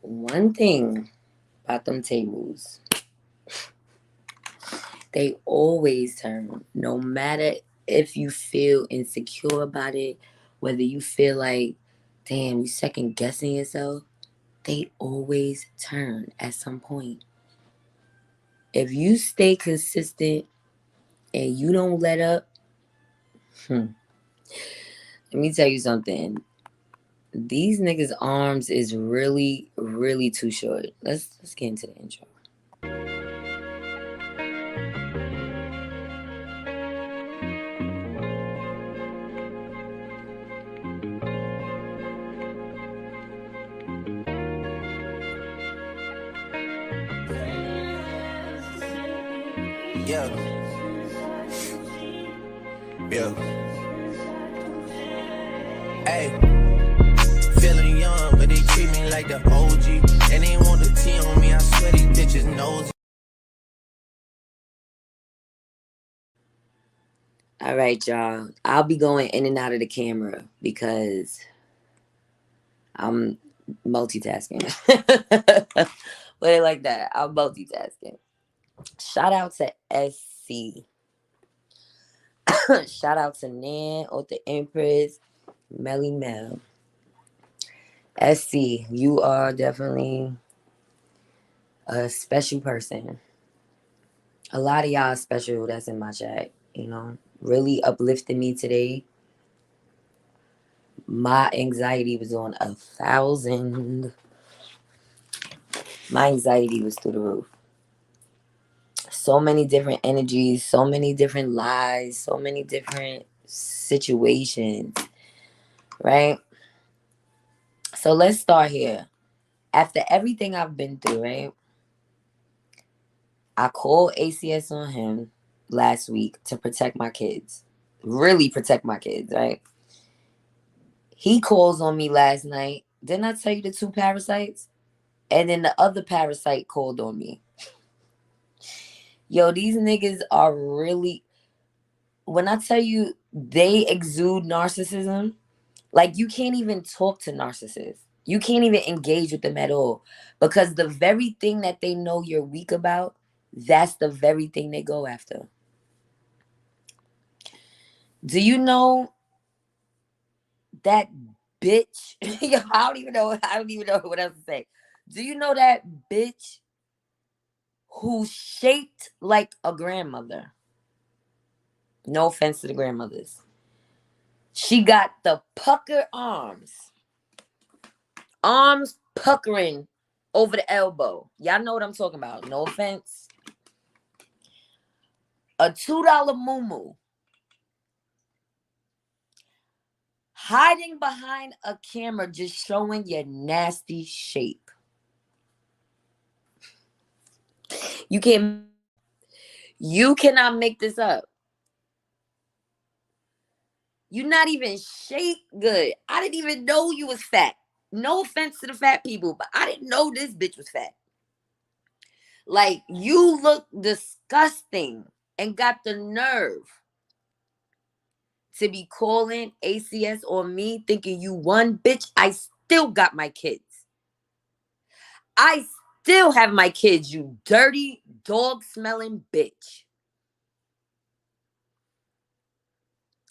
One thing about them tables, they always turn. No matter if you feel insecure about it, whether you feel like, damn, you second guessing yourself, they always turn at some point. If you stay consistent and you don't let up, let me tell you something. These niggas' arms is really, really too short. Let's get into the intro. Yeah. Yeah. Hey. Feeling young, but they treat me like the OG. And they want the T on me, I swear these bitches nosy. All right, y'all. I'll be going in and out of the camera because I'm multitasking. Put it like that. I'm multitasking. Shout out to SC. Shout out to Nan, Ota Empress, Melly Mel. SC, you are definitely a special person. A lot of y'all special that's in my chat, you know. Really uplifted me today. My anxiety was on 1,000. My anxiety was through the roof. So many different energies, so many different lies, so many different situations, right? So let's start here. After everything I've been through, right? I called ACS on him last week to protect my kids. Really protect my kids, right? He calls on me last night. Didn't I tell you the two parasites? And then the other parasite called on me. Yo, these niggas are really, when I tell you they exude narcissism, like you can't even talk to narcissists. You can't even engage with them at all. Because the very thing that they know you're weak about, that's the very thing they go after. Do you know that bitch? I don't even know what else to say. Do you know that bitch who's shaped like a grandmother? No offense to the grandmothers. She got the pucker arms. Arms puckering over the elbow. Y'all know what I'm talking about. No offense. A $2 moo hiding behind a camera just showing your nasty shape. You cannot make this up. You're not even shaped good. I didn't even know you was fat. No offense to the fat people, but I didn't know this bitch was fat. Like, you look disgusting and got the nerve to be calling ACS on me thinking you won. Bitch, I still got my kids. I still have my kids, you dirty, dog-smelling bitch.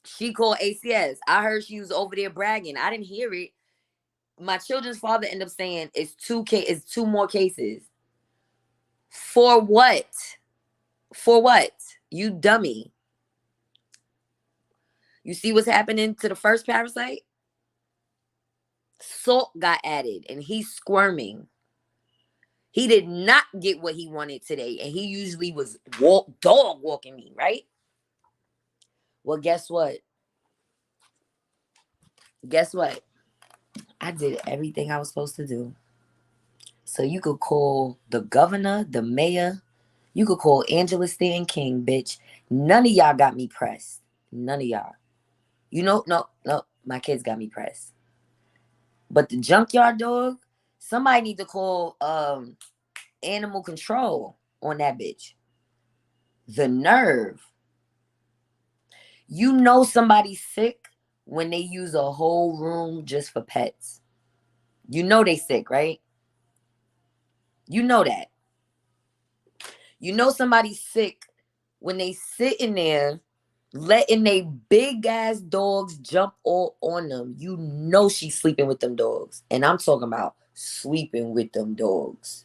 She called ACS. I heard she was over there bragging. I didn't hear it. My children's father ended up saying it's two more cases. For what? For what? You dummy. You see what's happening to the first parasite? Salt got added and he's squirming. He did not get what he wanted today. And he usually was dog walking me, right? Well, guess what? Guess what? I did everything I was supposed to do. So you could call the governor, the mayor. You could call Angela Stanton King, bitch. None of y'all got me pressed. None of y'all. You know, no, my kids got me pressed. But the junkyard dog, somebody need to call animal control on that bitch. The nerve. You know somebody's sick when they use a whole room just for pets. You know they sick, right? You know that. You know somebody's sick when they sitting there letting they big ass dogs jump all on them. You know she's sleeping with them dogs. And I'm talking about sleeping with them dogs.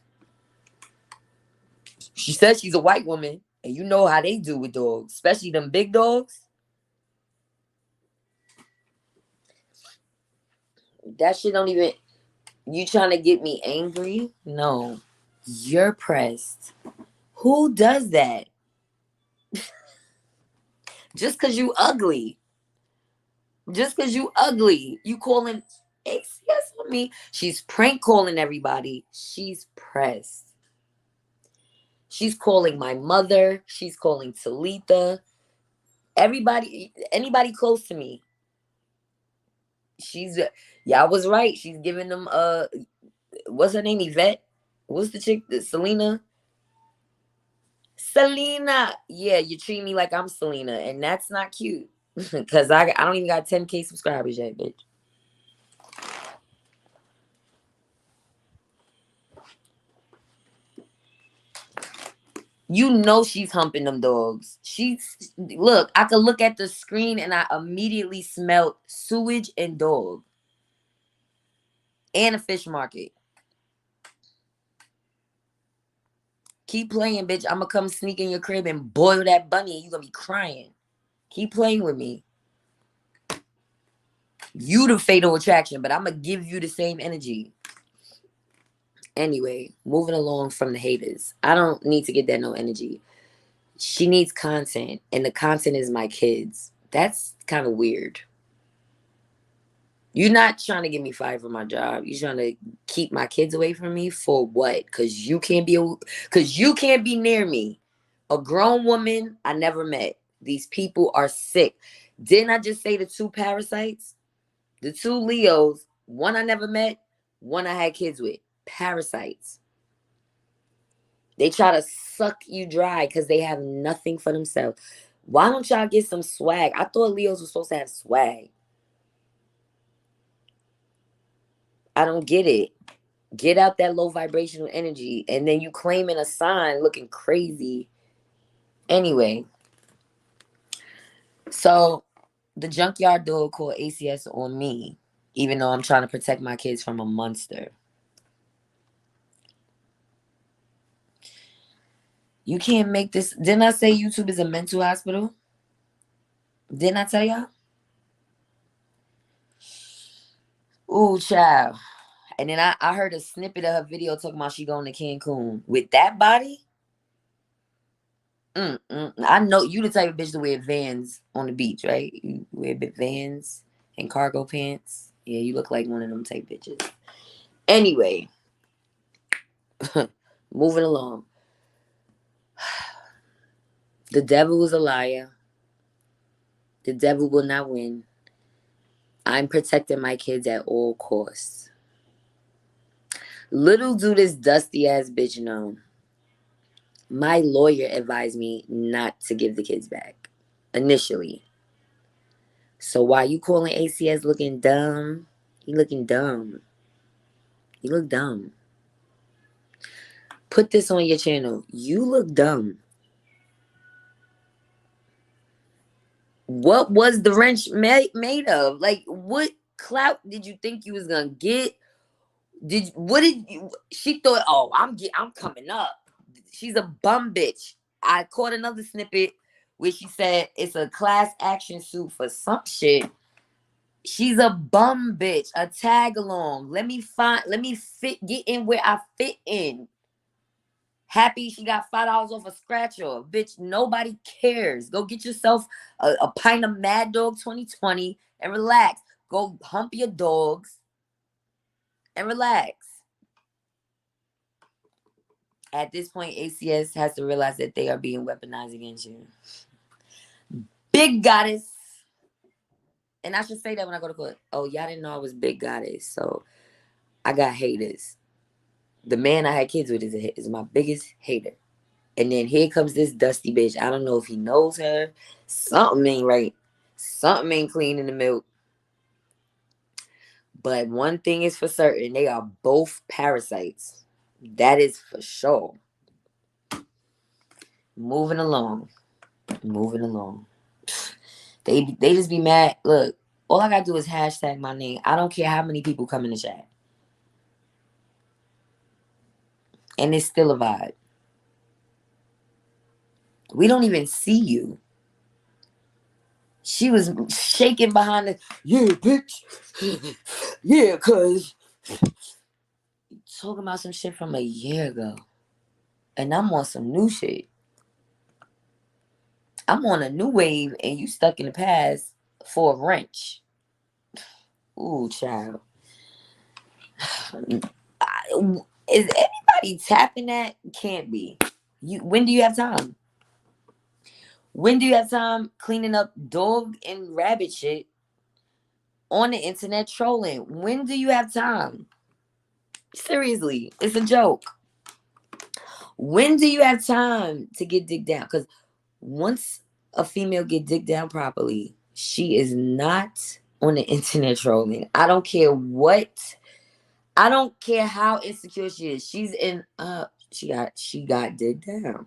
She says she's a white woman, and you know how they do with dogs, especially them big dogs. That shit don't even... You trying to get me angry? No. You're pressed. Who does that? Just because you ugly. Just because you ugly. You calling ACS on me. She's prank calling everybody. She's pressed. She's calling my mother. She's calling Talitha. Everybody, anybody close to me. Y'all was right. She's giving them what's her name? Yvette? What's the chick? Selena? Selena. Yeah, you treat me like I'm Selena, and that's not cute. Cause I don't even got 10K subscribers yet, bitch. You know she's humping them dogs. Look, I could look at the screen and I immediately smelled sewage and dog. And a fish market. Keep playing, bitch. I'm gonna come sneak in your crib and boil that bunny and you gonna be crying. Keep playing with me. You the fatal attraction, but I'm gonna give you the same energy. Anyway, moving along from the haters. I don't need to get that no energy. She needs content, and the content is my kids. That's kind of weird. You're not trying to get me fired from my job. You're trying to keep my kids away from me for what? Because you can't be near me. A grown woman I never met. These people are sick. Didn't I just say the 2 parasites? The 2 Leos, one I never met, one I had kids with. Parasites. They try to suck you dry because they have nothing for themselves. Why don't y'all get some swag? I thought Leos were supposed to have swag. I don't get it. Get out that low vibrational energy, and then you claiming a sign looking crazy. Anyway, so the junkyard dog called ACS on me, even though I'm trying to protect my kids from a monster. You can't make this. Didn't I say YouTube is a mental hospital? Didn't I tell y'all? Ooh, child. And then I heard a snippet of her video talking about she going to Cancun. With that body? I know you the type of bitch to wear Vans on the beach, right? You wear Vans and cargo pants. Yeah, you look like one of them type bitches. Anyway. Moving along. The devil is a liar. The devil will not win. I'm protecting my kids at all costs. Little do this dusty ass bitch know. My lawyer advised me not to give the kids back. Initially. So why you calling ACS looking dumb? He looking dumb. You look dumb. Put this on your channel. You look dumb. What was the wrench made of? Like, what clout did you think you was gonna get? She thought, oh, I'm coming up. She's a bum bitch. I caught another snippet where she said it's a class action suit for some shit. She's a bum bitch, a tag along. Let me get in where I fit in. Happy she got $5 off a scratch off. Bitch, nobody cares. Go get yourself a pint of Mad Dog 2020 and relax. Go hump your dogs and relax. At this point, ACS has to realize that they are being weaponized against you. Big Goddess. And I should say that when I go to court. Oh, y'all didn't know I was Big Goddess. So I got haters. The man I had kids with is my biggest hater. And then here comes this dusty bitch. I don't know if he knows her. Something ain't right. Something ain't clean in the milk. But one thing is for certain, they are both parasites. That is for sure. Moving along. Moving along. They just be mad. Look, all I gotta do is hashtag my name. I don't care how many people come in the chat. And it's still a vibe. We don't even see you. She was shaking behind the, yeah, bitch. Yeah, cuz. Talking about some shit from a year ago. And I'm on some new shit. I'm on a new wave and you stuck in the past for a wrench. Ooh, child. Is anybody tapping that? Can't be. When do you have time? When do you have time cleaning up dog and rabbit shit on the internet trolling? When do you have time? Seriously, it's a joke. When do you have time to get digged down? Because once a female get digged down properly, she is not on the internet trolling. I don't care what. I don't care how insecure she is. She's in. She got digged down.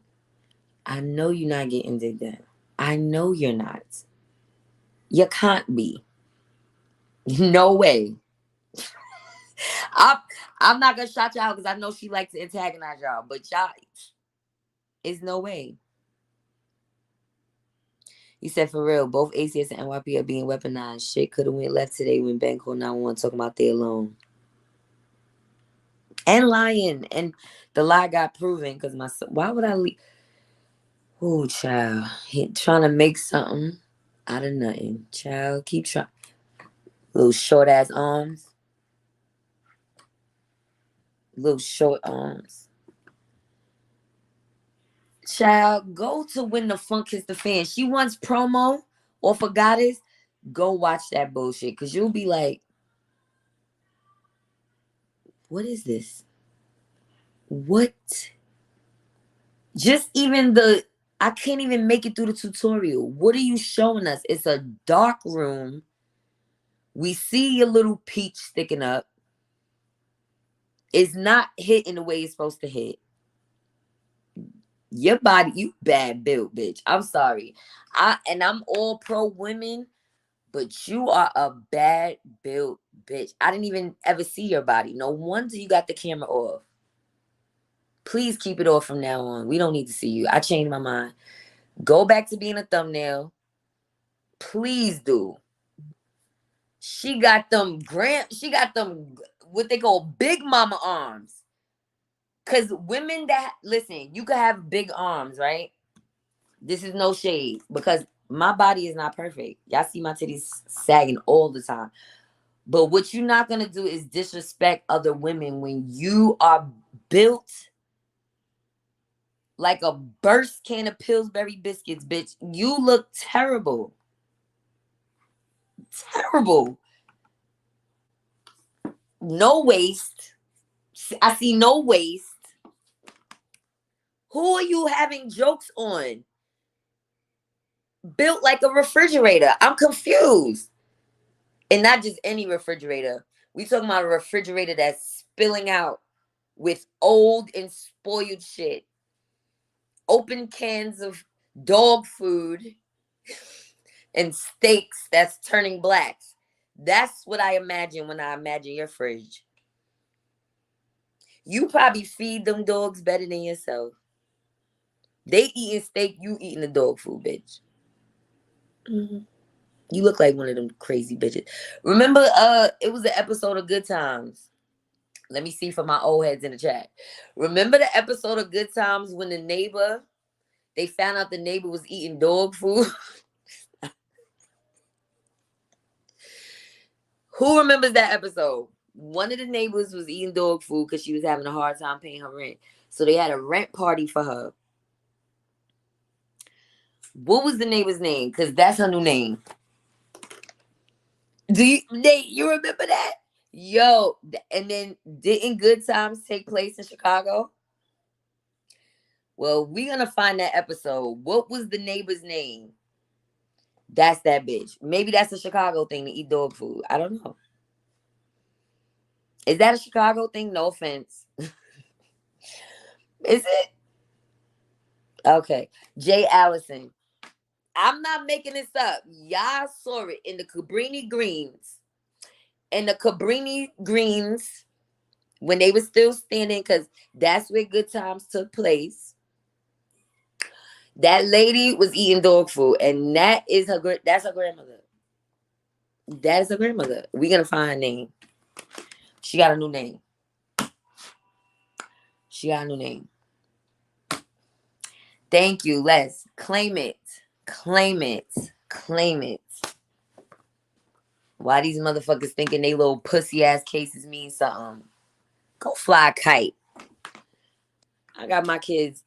I know you're not getting digged down. I know you're not. You can't be. No way. I'm not gonna shout y'all because I know she likes to antagonize y'all, but y'all, it's no way. He said, for real, both ACS and NYP are being weaponized. Shit could have went left today when Ben called 911 talking about they alone. And lying. And the lie got proven because why would I leave? Oh, child. He trying to make something out of nothing. Child, keep trying. Little short ass arms. Little short arms. Child, go to When the Funk Hits the Fan. She wants promo or for Goddess. Go watch that bullshit. Because you'll be like, what is this? What? Just even I can't even make it through the tutorial. What are you showing us? It's a dark room. We see your little peach sticking up. It's not hitting the way it's supposed to hit. Your body, you bad built, bitch. I'm sorry. I'm all pro women, but you are a bad built bitch. I didn't even ever see your body. No wonder you got the camera off. Please keep it off from now on. We don't need to see you. I changed my mind. Go back to being a thumbnail. Please do. She got them what they call big mama arms. Because women that, listen, you could have big arms, right? This is no shade because my body is not perfect. Y'all see my titties sagging all the time. But what you're not going to do is disrespect other women when you are built like a burst can of Pillsbury biscuits, bitch. You look terrible. Terrible. No waist. I see no waist. Who are you having jokes on? Built like a refrigerator. I'm confused. And not just any refrigerator. We talking about a refrigerator that's spilling out with old and spoiled shit. Open cans of dog food and steaks that's turning black. That's what I imagine when I imagine your fridge. You probably feed them dogs better than yourself. They eating steak, you eating the dog food, bitch. Mm-hmm. You look like one of them crazy bitches. Remember, it was an episode of Good Times. Let me see for my old heads in the chat. Remember the episode of Good Times when they found out the neighbor was eating dog food? Who remembers that episode? One of the neighbors was eating dog food because she was having a hard time paying her rent. So they had a rent party for her. What was the neighbor's name? Because that's her new name. Nate, you remember that? Yo, and then didn't Good Times take place in Chicago? Well, we're gonna find that episode. What was the neighbor's name? That's that bitch. Maybe that's a Chicago thing to eat dog food. I don't know. Is that a Chicago thing? No offense. Is it? Okay. Jay Allison. I'm not making this up. Y'all saw it in the Cabrini Greens. In the Cabrini Greens, when they were still standing, because that's where Good Times took place. That lady was eating dog food, and that's her grandmother. That is her grandmother. We're gonna find her name. She got a new name. She got a new name. Thank you, Les. Claim it. Claim it. Claim it. Why these motherfuckers thinking they little pussy ass cases mean something? Go fly a kite. I got my kids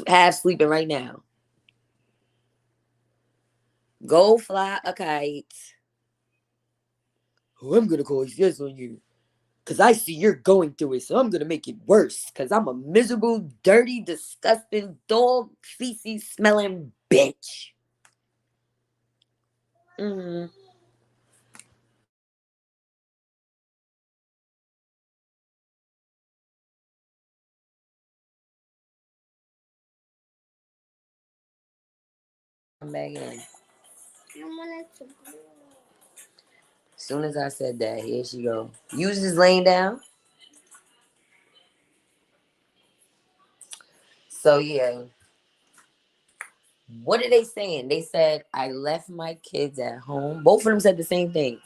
half sleeping right now. Go fly a kite. Oh, I'm gonna call yes on you. Cause I see you're going through it, so I'm gonna make it worse. Cause I'm a miserable, dirty, disgusting, dog feces smelling bitch. Mm-hmm. Come back in. As soon as I said that, here she go. You was just laying down. So yeah. What are they saying? They said I left my kids at home. Both of them said the same thing.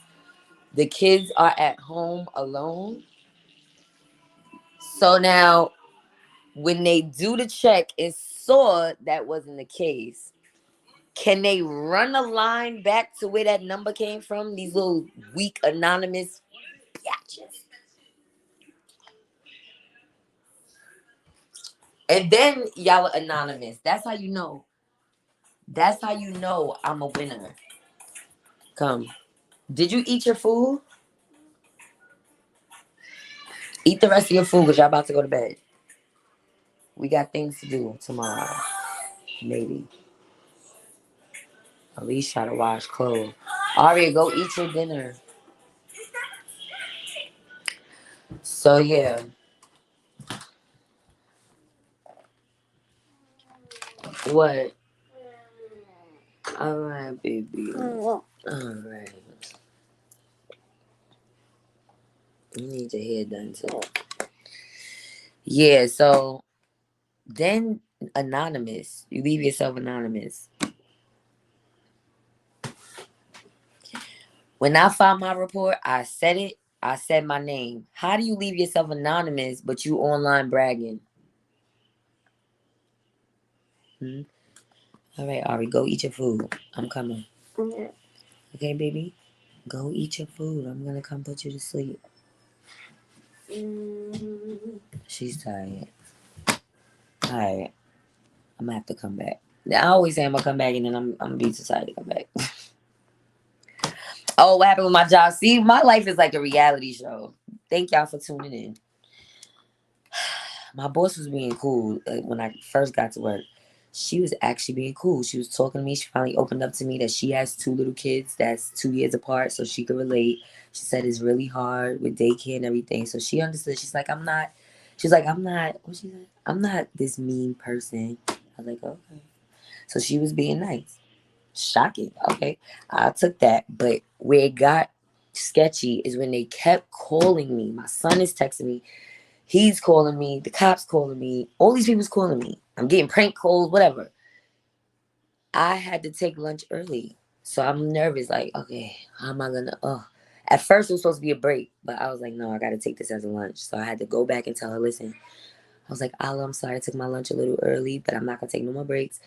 The kids are at home alone. So now when they do the check and saw that wasn't the case, can they run a line back to where that number came from? These little weak anonymous bitches. And then y'all are anonymous. That's how you know. That's how you know I'm a winner. Come. Did you eat your food? Eat the rest of your food because y'all about to go to bed. We got things to do tomorrow. Maybe. At least try to wash clothes. Aria, go eat your dinner. So yeah. What? Alright, baby. Alright. You need your hair done too. Yeah, so then anonymous. You leave yourself anonymous. When I filed my report, I said it. I said my name. How do you leave yourself anonymous but you online bragging? All right, Ari, go eat your food. I'm coming. Okay. Okay, baby? Go eat your food. I'm going to come put you to sleep. She's tired. All right. I'm going to have to come back. I always say I'm going to come back and then I'm going to be too tired to come back. Oh, what happened with my job? See, my life is like a reality show. Thank y'all for tuning in. My boss was being cool when I first got to work. She was actually being cool. She was talking to me. She finally opened up to me that she has 2 little kids that's 2 years apart, so she could relate. She said it's really hard with daycare and everything. So she understood. She's like, I'm not, what she said? I'm not this mean person. I was like, okay. So she was being nice. Shocking. Okay. I took that. But where it got sketchy is when they kept calling me. My son is texting me. He's calling me. The cops calling me. All these people's calling me. I'm getting prank calls, whatever. I had to take lunch early. So I'm nervous. Like, okay, how am I going to... At first, it was supposed to be a break. But I was like, no, I got to take this as a lunch. So I had to go back and tell her, listen. I was like, Allah, I'm sorry I took my lunch a little early. But I'm not going to take no more breaks.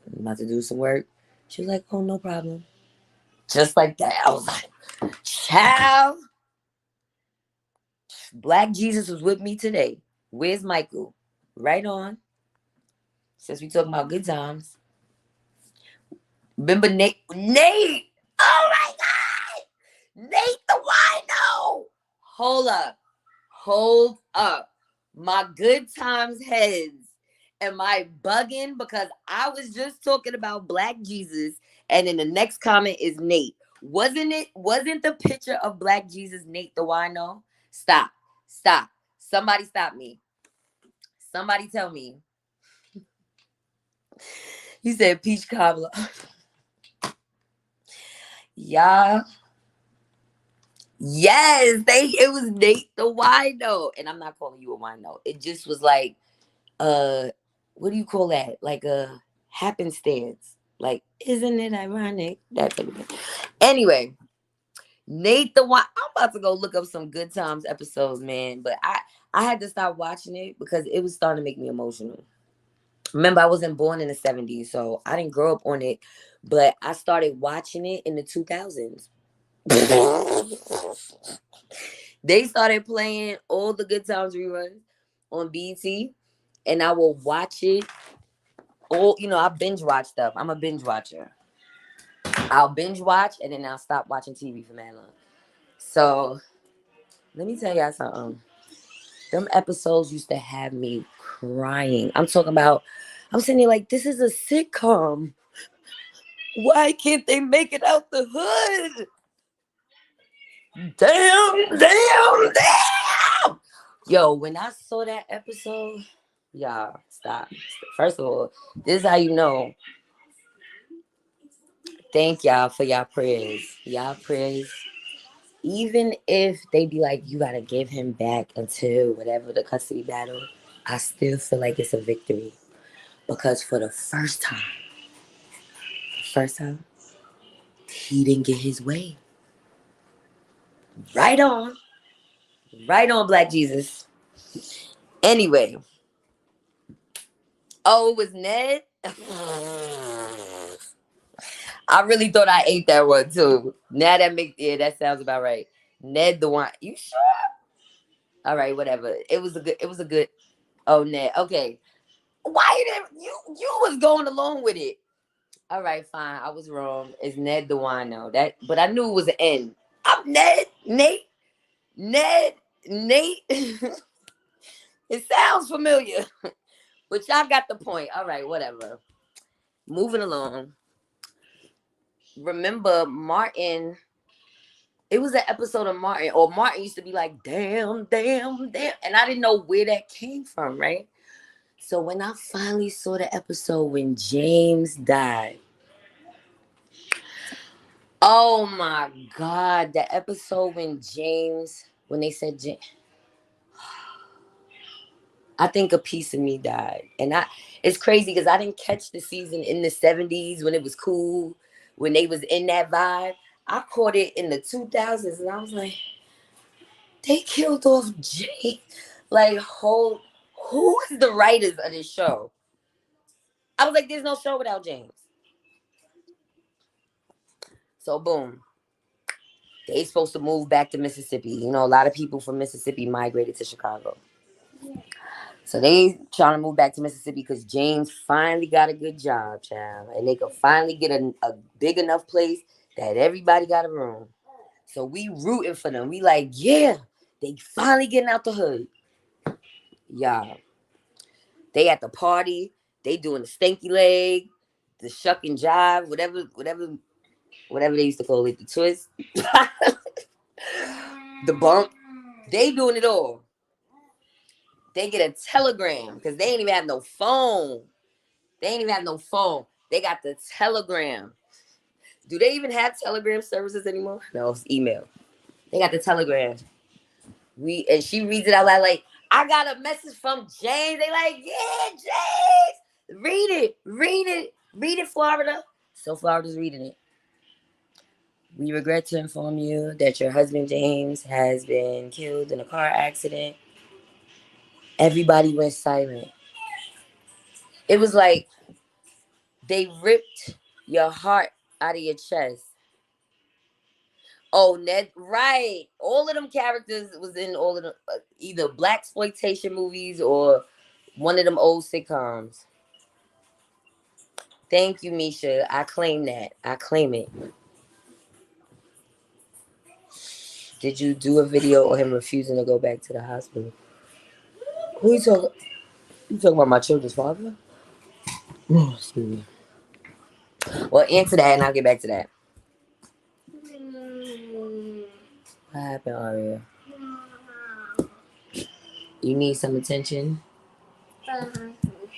I'm about to do some work. She was like, oh, no problem. Just like that. I was like, child. Black Jesus was with me today. Where's Michael? Right on. Since we talking about good times. Remember Nate? Nate! Oh my God! Nate the wino! Hold up. Hold up. My good times heads Am I bugging? Because I was just talking about Black Jesus, and then the next comment is Nate. Wasn't the picture of Black Jesus Nate the wino? Stop. Stop. Somebody stop me. Somebody tell me. He said peach cobbler. Yeah. Yes, it was Nate the wino. And I'm not calling you a wino. It just was like what do you call that? Like a happenstance. Like, isn't it ironic? That's everything. Anyway, Nate the one. I'm about to go look up some Good Times episodes, man. But I had to stop watching it because it was starting to make me emotional. Remember, I wasn't born in the 70s, so I didn't grow up on it. But I started watching it in the 2000s. They started playing all the Good Times reruns on BT, and I will watch it. All I binge watch stuff. I'm a binge watcher. I'll binge watch and then I'll stop watching TV for mad long. So let me tell y'all something. Them episodes used to have me crying. I'm sitting there like, this is a sitcom. Why can't they make it out the hood? Damn. Yo, when I saw that episode, y'all, stop. First of all, this is how you know. Thank y'all for y'all prayers. Y'all prayers. Even if they be like, you gotta give him back until whatever the custody battle, I still feel like it's a victory. Because for the first time, he didn't get his way. Right on, Black Jesus. Anyway. Oh, it was Ned? I really thought I ate that one too. Now that sounds about right. Ned the one. You sure? All right, whatever. It was a good. Oh, Ned. Okay. Why didn't you was going along with it? All right, fine. I was wrong. It's Ned the wino. But I knew it was an N. I'm Ned. Nate. It sounds familiar. But y'all got the point. All right, whatever. Moving along. Remember Martin. It was an episode of Martin. Or Martin used to be like, damn. And I didn't know where that came from, right? So when I finally saw the episode when James died. Oh my God. The episode when they said James. I think a piece of me died. And it's crazy because I didn't catch the season in the 70s when it was cool, when they was in that vibe. I caught it in the 2000s and I was like, they killed off James. Like, who is the writers of this show? I was like, there's no show without James. So, boom. They supposed to move back to Mississippi. A lot of people from Mississippi migrated to Chicago. So they trying to move back to Mississippi because James finally got a good job, child. And they could finally get a big enough place that everybody got a room. So we rooting for them. We like, yeah, they finally getting out the hood. Y'all. They at the party. They doing the stanky leg, the shuck and jive, whatever they used to call it, the twist, the bump. They doing it all. They get a telegram because they ain't even have no phone. They got the telegram. Do they even have telegram services anymore? No, it's email. They got the telegram. And she reads it out loud like, I got a message from James. They like, yeah, James. Read it, Florida. So Florida's reading it. We regret to inform you that your husband James has been killed in a car accident. Everybody went silent. It was like they ripped your heart out of your chest. Oh, Ned, right. All of them characters was in all of them, either blaxploitation movies or one of them old sitcoms. Thank you, Misha. I claim that. I claim it. Did you do a video on him refusing to go back to the hospital? Who you talking? You talking about my children's father? Excuse me. Well, answer that and I'll get back to that. What happened, Aria? You need some attention?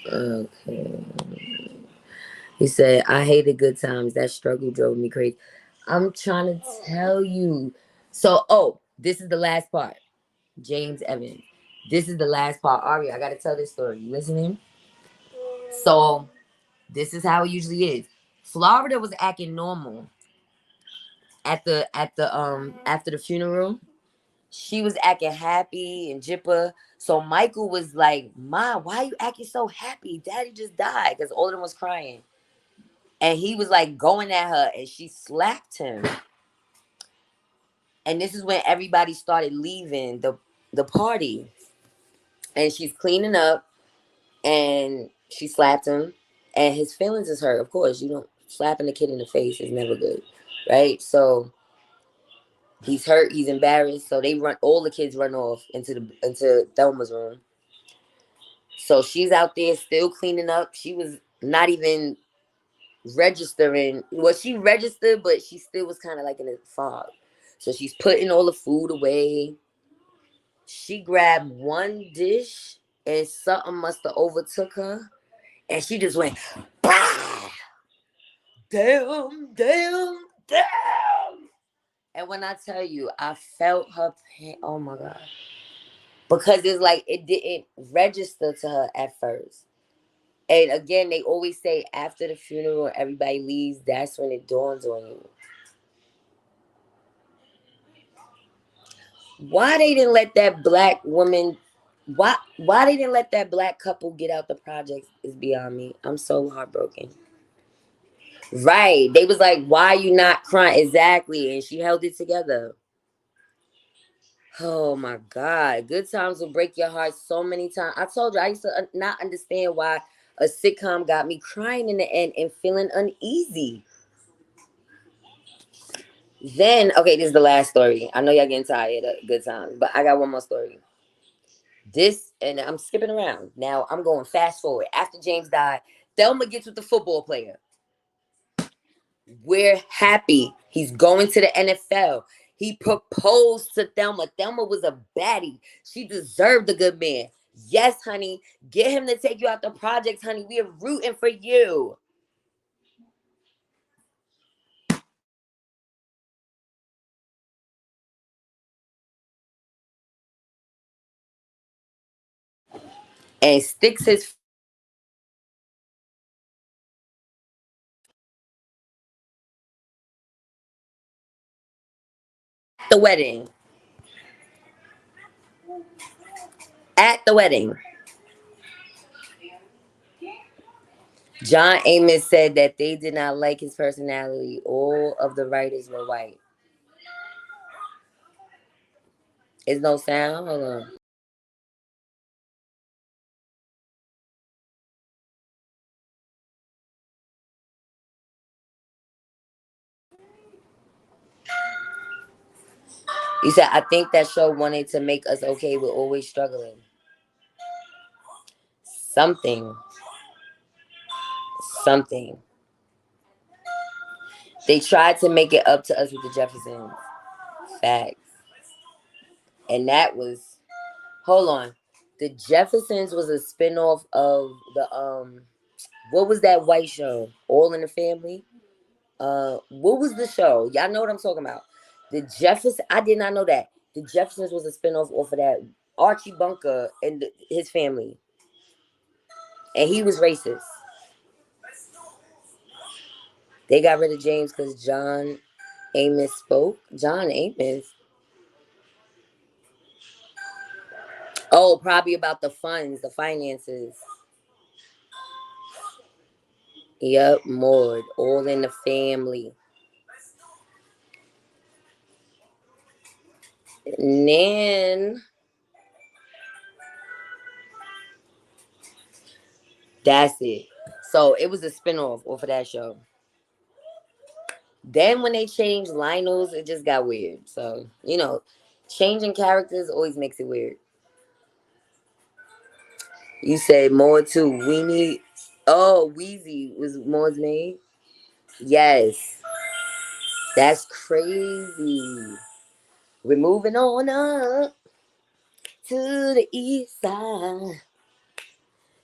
Okay. He said, I hated good times. That struggle drove me crazy. I'm trying to tell you. So, this is the last part. James Evans. This is the last part. Aria, I got to tell this story. You listening? So, this is how it usually is. Florida was acting normal at the after the funeral. She was acting happy and jipper. So Michael was like, "Ma, why are you acting so happy? Daddy just died." Because all of them was crying. And he was like going at her and she slapped him. And this is when everybody started leaving the party. And she's cleaning up and she slapped him. And his feelings is hurt. Of course, you don't slapping a kid in the face is never good. Right? So he's hurt, he's embarrassed. So all the kids run off into Thelma's room. So she's out there still cleaning up. She was not even registering. Well, she registered, but she still was kind of like in a fog. So she's putting all the food away. She grabbed one dish and something must have overtook her. And she just went, bah! Damn, damn, damn. And when I tell you, I felt her pain. Oh my God. Because it's like it didn't register to her at first. And again, they always say after the funeral, everybody leaves. That's when it dawns on you. Why they didn't let that black woman? Why they didn't let that black couple get out the projects is beyond me. I'm so heartbroken. Right? They was like, "Why are you not crying?" Exactly, and she held it together. Oh my God. Good times will break your heart so many times. I told you, I used to not understand why a sitcom got me crying in the end and feeling uneasy. Then, okay, this is the last story. I know y'all getting tired of good times, but I got one more story. This, and I'm skipping around. Now I'm going fast forward. After James died, Thelma gets with the football player. We're happy. He's going to the NFL. He proposed to Thelma. Thelma was a baddie. She deserved a good man. Yes, honey. Get him to take you out the projects, honey. We are rooting for you. And sticks his at the wedding. At the wedding. John Amos said that they did not like his personality. All of the writers were white. Is no sound? Hold on. He said, I think that show wanted to make us okay with always struggling. Something. Something. They tried to make it up to us with the Jeffersons. Facts. And that was, hold on. The Jeffersons was a spinoff of the what was that white show? All in the Family? What was the show? Y'all know what I'm talking about. The Jeffersons, I did not know that. The Jeffersons was a spinoff off of that. Archie Bunker and his family. And he was racist. They got rid of James because John Amos spoke. John Amos. Oh, probably about the funds, the finances. Yep, Maud. All in the Family. And then that's it. So it was a spinoff off of that show. Then when they changed Lionel's, it just got weird. So, changing characters always makes it weird. You said more too. We need. Oh, Wheezy was more's name. Yes, that's crazy. We're moving on up to the east side.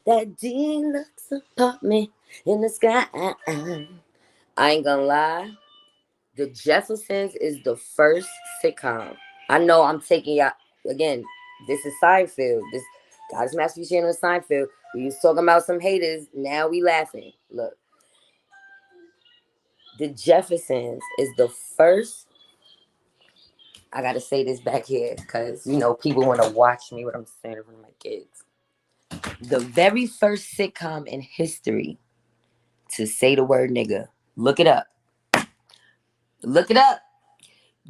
That deluxe apartment in the sky. I ain't gonna lie. The Jeffersons is the first sitcom. I know I'm taking y'all again. This is Seinfeld. This Goddess Masterpiece Channel is Seinfeld. We was talking about some haters. Now we laughing. Look, the Jeffersons is the first. I gotta say this back here because people want to watch me what I'm saying in front of my kids. The very first sitcom in history to say the word nigga. Look it up. Look it up.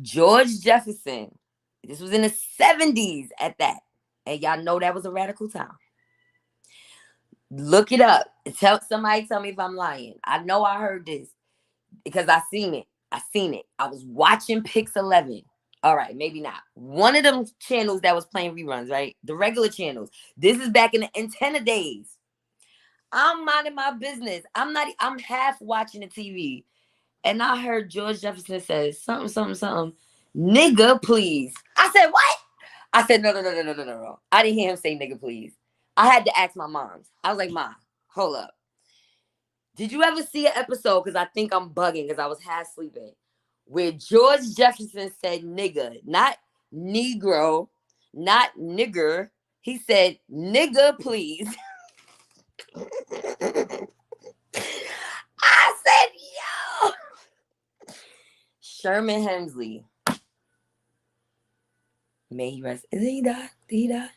George Jefferson. This was in the 70s at that. And y'all know that was a radical time. Look it up. Somebody tell me if I'm lying. I know I heard this because I seen it. I was watching Pix 11. All right, maybe not. One of them channels that was playing reruns, right? The regular channels. This is back in the antenna days. I'm minding my business. I'm half watching the TV. And I heard George Jefferson say something, something, something. Nigga, please. I said, what? I said, no. I didn't hear him say nigga, please. I had to ask my mom. I was like, Mom, hold up. Did you ever see an episode, because I think I'm bugging because I was half sleeping, where George Jefferson said nigga, not Negro, not nigger. He said, nigga, please. I said, yo. Sherman Hemsley. May he rest. Did he die? Did he die?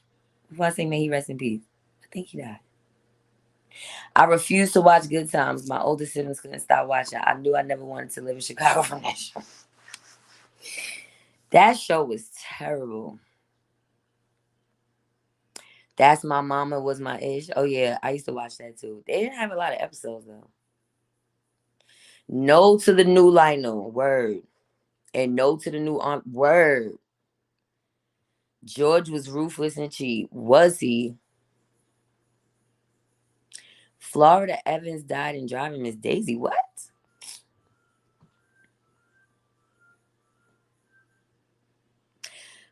Before I say may he rest in peace. I think he died. I refused to watch Good Times. My older siblings couldn't stop watching. I knew I never wanted to live in Chicago from that show. That show was terrible. That's My Mama Was My Ish. Oh, yeah. I used to watch that, too. They didn't have a lot of episodes, though. No to the new Lionel. Word. And no to the new Aunt. Word. George was ruthless and cheap. Was he? Florida Evans died in Driving Miss Daisy. What?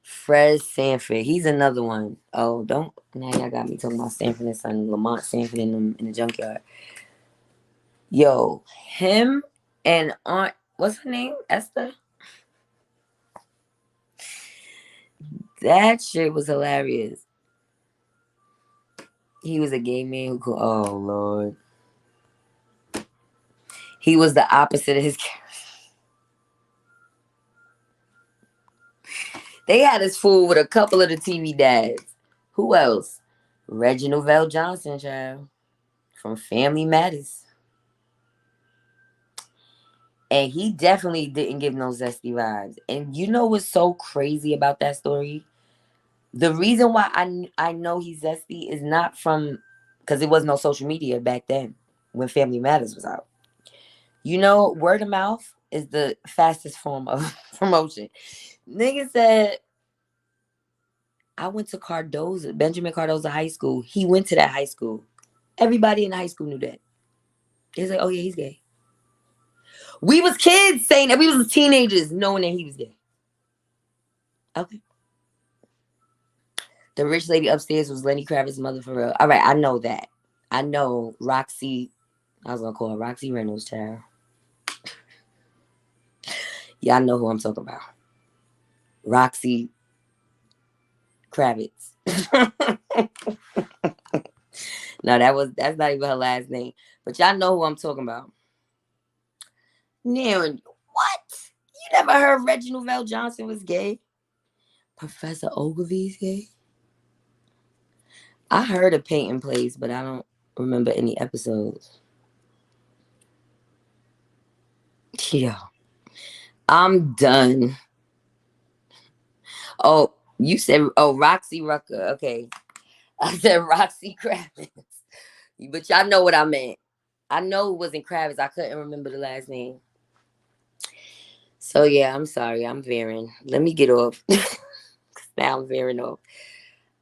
Fred Sanford. He's another one. Oh, don't. Now y'all got me talking about Sanford and Son. Lamont Sanford in the junkyard. Yo, him and Aunt, what's her name? Esther? That shit was hilarious. He was a gay man who could, oh, Lord. He was the opposite of his character. They had us fooled with a couple of the TV dads. Who else? Reginald Vell Johnson, child. From Family Matters. And he definitely didn't give no zesty vibes. And you know what's so crazy about that story? The reason why I know he's zesty is not from, because there was no social media back then when Family Matters was out. You know, word of mouth is the fastest form of promotion. Nigga said, I went to Benjamin Cardozo High School. He went to that high school. Everybody in high school knew that. They was like, oh yeah, he's gay. We was kids saying that. We was teenagers knowing that he was gay. Okay. The rich lady upstairs was Lenny Kravitz's mother for real. All right, I know that. I know Roxy. I was going to call her Roxy Reynolds, child. Y'all know who I'm talking about. Roxy Kravitz. No, that's not even her last name. But y'all know who I'm talking about. Now, what? You never heard Reginald Vell Johnson was gay? Professor Ogilvy's gay? I heard of Peyton Place, but I don't remember any episodes. Yeah. I'm done. Oh, you said, Roxy Rucker. Okay. I said Roxy Kravitz. But y'all know what I meant. I know it wasn't Kravitz. I couldn't remember the last name. So, yeah, I'm sorry. I'm veering. Let me get off. Now I'm veering off.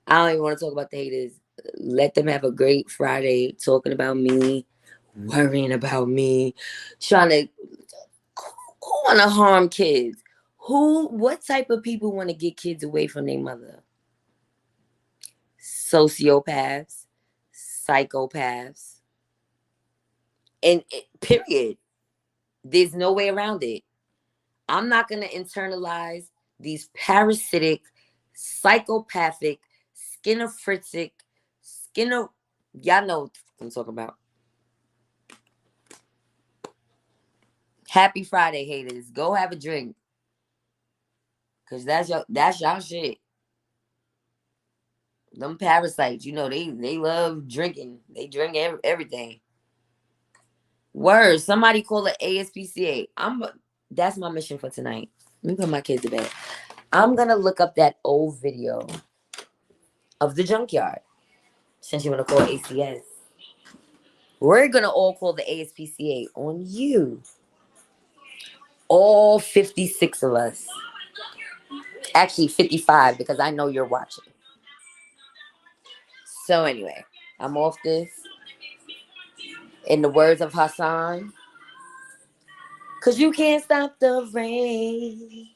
I don't even want to talk about the haters. Let them have a great Friday talking about me, worrying about me, trying to who want to harm kids? What type of people want to get kids away from their mother? Sociopaths, psychopaths, and period. There's no way around it. I'm not going to internalize these parasitic, psychopathic, schizophrenic, y'all know what I'm talking about. Happy Friday, haters. Go have a drink. Cause that's y'all shit. Them parasites, they love drinking. They drink everything. Word. Somebody call it ASPCA. That's my mission for tonight. Let me put my kids to bed. I'm gonna look up that old video of the junkyard. Since you wanna call ACS. We're gonna all call the ASPCA on you. All 56 of us. Actually 55, because I know you're watching. So anyway, I'm off this. In the words of Hassan, 'cause you can't stop the rain.